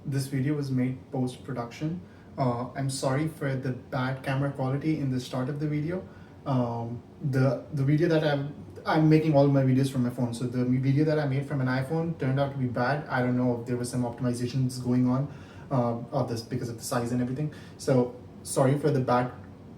this video was made post-production. I'm sorry for the bad camera quality in the start of the video. The video that I'm making all my videos from my phone, so the video that I made from an iPhone turned out to be bad. I don't know if there was some optimizations going on of this because of the size and everything. So sorry for the bad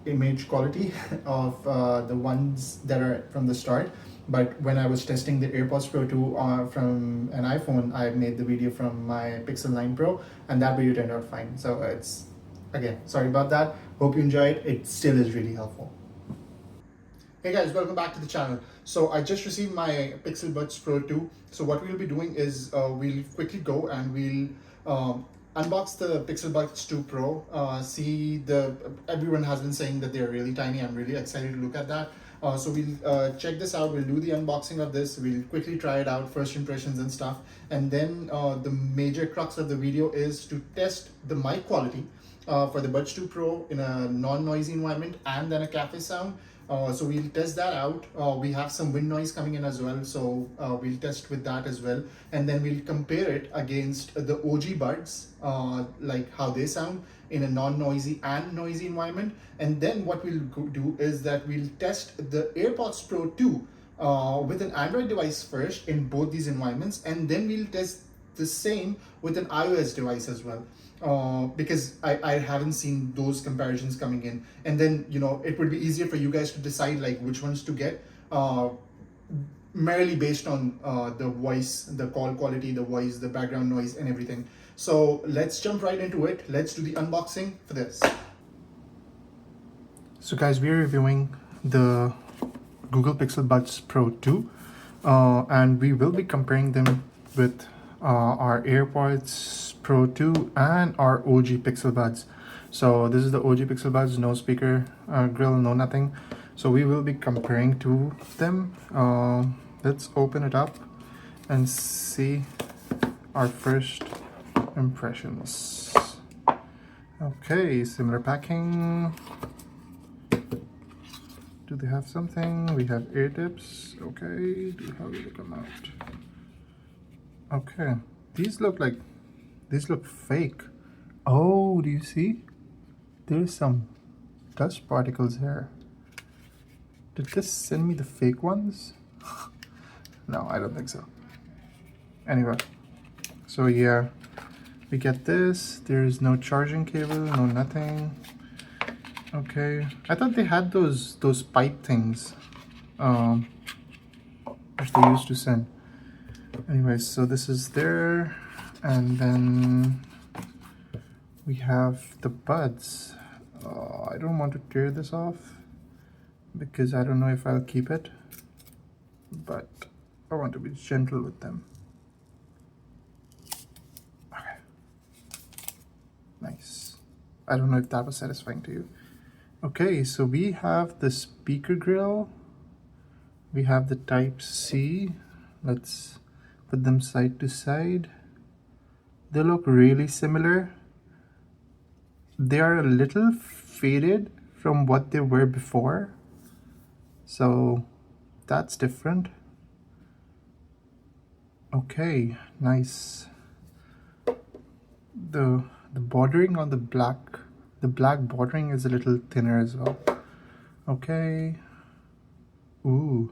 image quality of the ones that are from the start. But when I was testing the Airpods Pro 2 from an iPhone, I made the video from my Pixel 9 Pro, and that video turned out fine. So it's, again, sorry about that. Hope you enjoyed. It still is really helpful. Hey guys, welcome back to the channel. So I just received my Pixel Buds Pro 2. So what we'll be doing is we'll quickly go and we'll unbox the Pixel Buds 2 Pro. Everyone has been saying that they're really tiny. I'm really excited to look at that. So we'll check this out. We'll do the unboxing of this. We'll quickly try it out, first impressions and stuff. And then the major crux of the video is to test the mic quality for the Buds 2 Pro in a non-noisy environment and then a cafe sound. So we'll test that out. We have some wind noise coming in as well, so we'll test with that as well. And then we'll compare it against the OG buds, like how they sound in a non-noisy and noisy environment. And then what we'll do is that we'll test the AirPods Pro 2 with an Android device first in both these environments, and then we'll test the same with an iOS device as well. Because I haven't seen those comparisons coming in, and then it would be easier for you guys to decide like which ones to get, merely based on the voice, the call quality, the voice, the background noise and everything. So let's jump right into it. Let's do the unboxing for this. So guys, we're reviewing the Google Pixel Buds Pro 2 and we will be comparing them with our AirPods Pro 2 and our OG Pixel Buds. So this is the OG Pixel Buds, no speaker grill, no nothing. So we will be comparing two of them. Let's open it up and see our first impressions. Okay, similar packing. Do they have something? We have ear tips. Okay, how do they come out? Okay, these look fake. Oh, do you see? There's some dust particles here. Did this send me the fake ones? No, I don't think so. Anyway, so yeah, we get this. There's no charging cable, no nothing. Okay, I thought they had those pipe things, which they used to send. Anyways, so this is there, and then we have the buds. I don't want to tear this off because I don't know if I'll keep it, but I want to be gentle with them. Okay, nice. I don't know if that was satisfying to you. Okay, so we have the speaker grill, we have the type C. Let's put them side to side. They look really similar. They are a little faded from what they were before, so that's different. Okay, nice. The bordering on the black bordering is a little thinner as well. Okay. Ooh,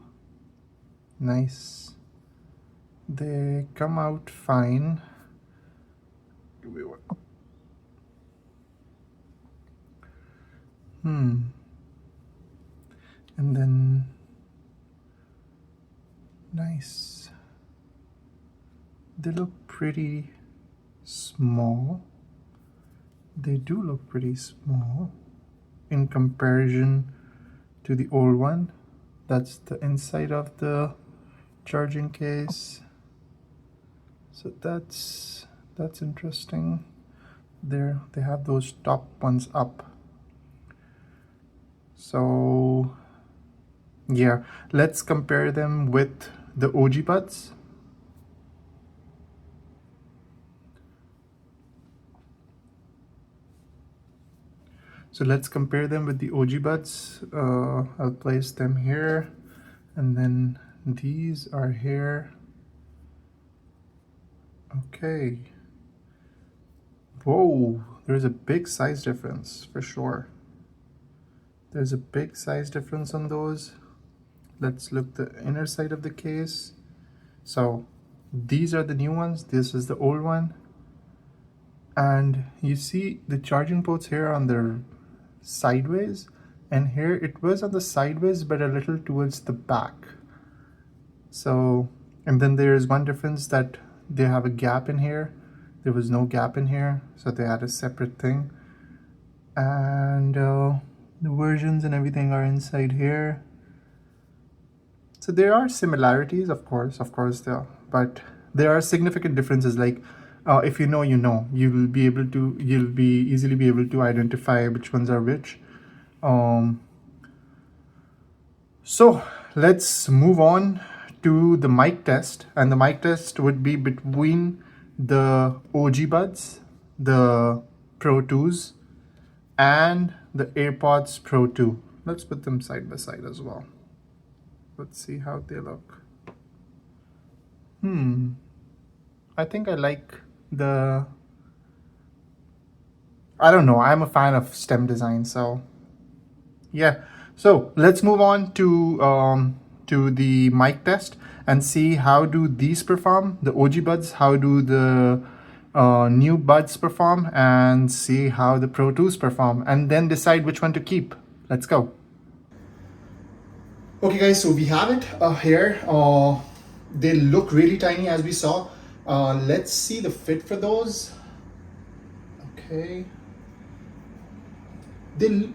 nice. They come out fine. And then nice. They look pretty small. They do look pretty small in comparison to the old one. That's the inside of the charging case. So that's interesting. There they have those top ones up. So yeah, let's compare them with the OG buds. So let's compare them with the OG buds. I'll place them here, and then these are here. Okay, Whoa, there's a big size difference for sure. There's a big size difference on those. Let's look the inner side of the case. So these are the new ones. This is the old one. And you see the charging ports here on the sideways, and here it was on the sideways but a little towards the back. So, and then there is one difference that they have a gap in here. There was no gap in here, so they had a separate thing. And the versions and everything are inside here. So there are similarities, of course there are, but there are significant differences. Like if you know, you know, you'll be easily be able to identify which ones are which. Um, so let's move on to the mic test, and the mic test would be between the OG buds, the Pro 2s, and the AirPods Pro 2. Let's put them side by side as well. Let's see how they look. I think I like the, I don't know, I'm a fan of STEM design, so yeah. So let's move on to the mic test and see how do these perform, the OG buds, how do the new buds perform, and see how the Pro 2s perform, and then decide which one to keep. Let's go. Okay guys, so we have it here. They look really tiny as we saw. Let's see the fit for those. Okay. They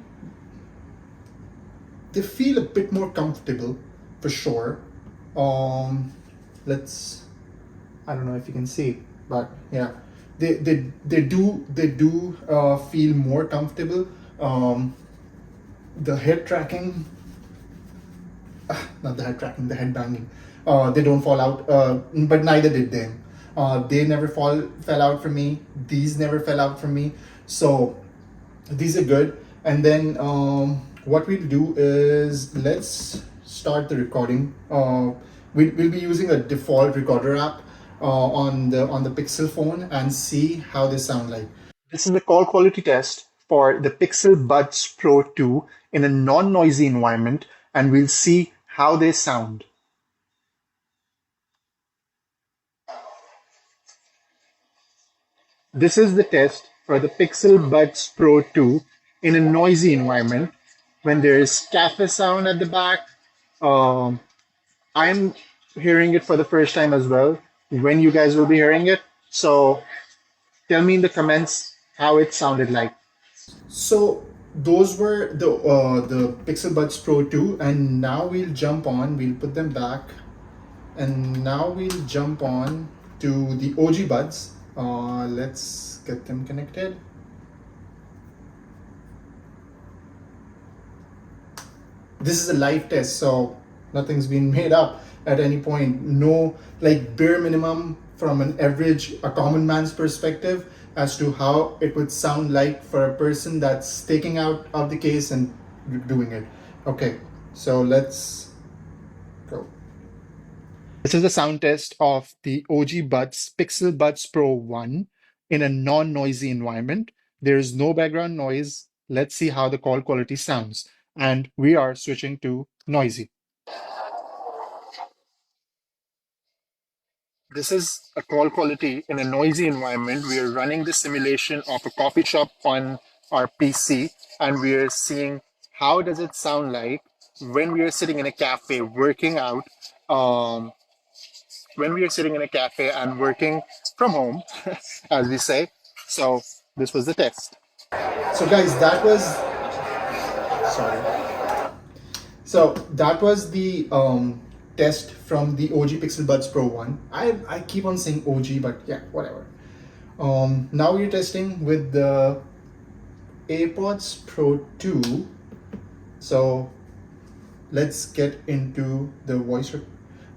they feel a bit more comfortable for sure. Um, let's, I don't know if you can see, but yeah, they do feel more comfortable. The head tracking, not the head tracking, the head banging. They don't fall out, but neither did they. They never fell out for me. These never fell out for me. So these are good. And then what we'll do is let's start the recording. We'll be using a default recorder app on the Pixel phone and see how they sound like. This is the call quality test for the Pixel Buds Pro 2 in a non-noisy environment, and we'll see how they sound. This is the test for the Pixel Buds Pro 2 in a noisy environment when there is cafe sound at the back. Um, I'm hearing it for the first time as well. When you guys will be hearing it, so tell me in the comments how it sounded like. So those were the Pixel Buds Pro 2, and now we'll jump on. We'll put them back, and now we'll jump on to the OG Buds. Let's get them connected. This is a live test, so nothing's been made up at any point. No, like bare minimum from an average, a common man's perspective as to how it would sound like for a person that's taking out of the case and doing it. Okay, so let's go. This is a sound test of the OG Buds Pixel Buds Pro 1 in a non-noisy environment. There is no background noise. Let's see how the call quality sounds. And we are switching to noisy. This is a call quality in a noisy environment. We are running the simulation of a coffee shop on our PC, and we are seeing how does it sound like when we are sitting in a cafe working out, um, when we are sitting in a cafe and working from home, as we say. So this was the test. So guys, that was, sorry. So that was the test from the OG Pixel Buds Pro 1. I keep on saying OG, but yeah, whatever. Now we're testing with the AirPods Pro 2. So let's get into the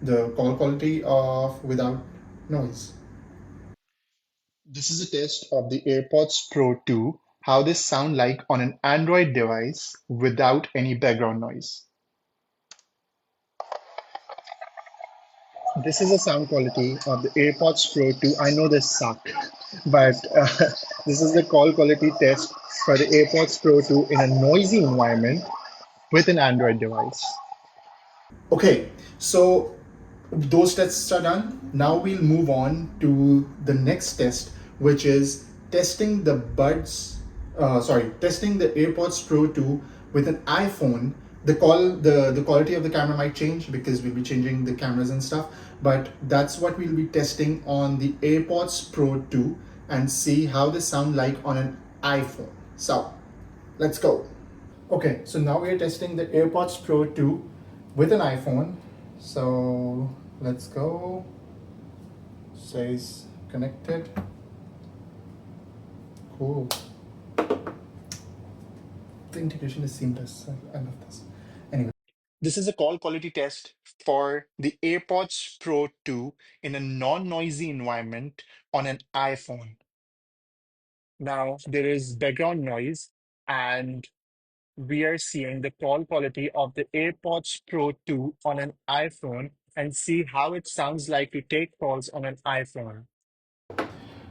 the call quality of without noise. This is a test of the AirPods Pro 2, how they sound like on an Android device without any background noise. This is the sound quality of the AirPods Pro 2. I know they suck, but This is the call quality test for the AirPods Pro 2 in a noisy environment with an Android device. Okay, so those tests are done. Now we'll move on to the next test, which is testing the testing the AirPods Pro 2 with an iPhone. The quality of the camera might change because we'll be changing the cameras and stuff, but that's what we'll be testing on the AirPods Pro 2 and see how they sound like on an iPhone. So let's go. Okay, so now we are testing the AirPods Pro 2 with an iPhone. So let's go. Says connected. Cool. The integration is seamless. I love this. Anyway, this is a call quality test for the AirPods Pro 2 in a non-noisy environment on an iPhone. Now there is background noise, and we are seeing the call quality of the AirPods Pro 2 on an iPhone and see how it sounds like to take calls on an iPhone.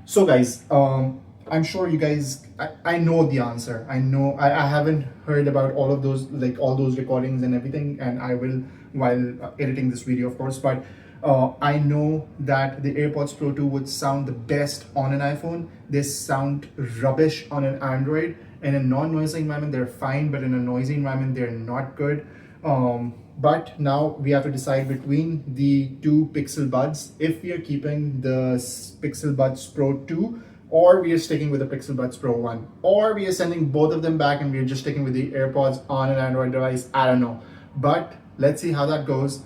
So guys, I'm sure you guys, I know the answer. I know I haven't heard about all of those, like all those recordings and everything, and I will while editing this video, of course. But I know that the AirPods Pro 2 would sound the best on an iPhone. They sound rubbish on an Android. In a non-noisy environment, they're fine, but in a noisy environment, they're not good. But now we have to decide between the two Pixel Buds if we are keeping the Pixel Buds Pro 2 or we are sticking with the Pixel Buds Pro 1 or we are sending both of them back and we are just sticking with the AirPods on an Android device. I don't know. But let's see how that goes.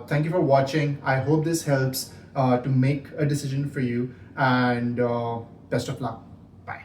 Thank you for watching. I hope this helps to make a decision for you and best of luck. Bye.